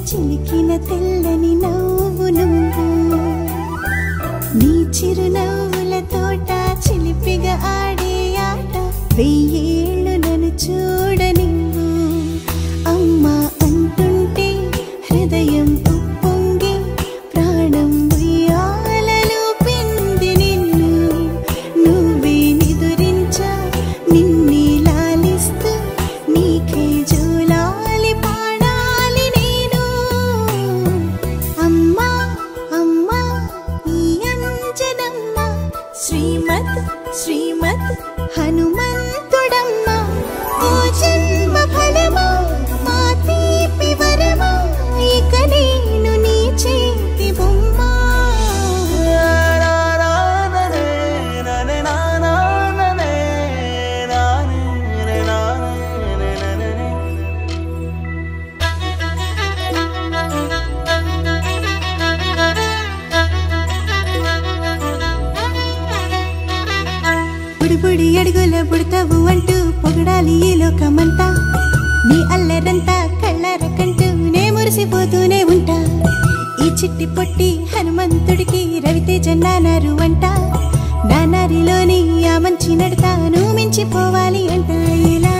చిలికిన తెల్లని నవ్వు నువ్వు నీ చిరునవ్వుల తోట చిలిపిగా ఆడే ఆట వెయ్యేళ్ళు నన్ను చూడ నువ్వు అమ్మా అంటుంటే హృదయం ఉప్పొంగి ప్రాణం ఉయ్యాలలో పిండి నిన్ను నువ్వే నిదురించా నిన్నే లాలిస్తూ నీకే జోలాలి పాడాలి నేను అమ్మా అమ్మా ఈ అంజనమ్మ శ్రీమత్ శ్రీమత్ హనుమంతుడమ్మ ఓ జన్మ ఫలమా మా తీపి వరమా ఇక నేను నీ చేతి బొమ్మ బుడి అడుగుల బుడతావు అంటూ పొగడాలి ఈ లోకమంతా నీ అల్లరంతా కళ్ళరకంటూ నే మురిసిపోతూనే ఉంటా ఈ చిట్టి పొట్టి హనుమంతుడికి రవితేజ నానారు అంట నానారిలోని ఆ మంచి నడతాను మించిపోవాలి అంట ఇలా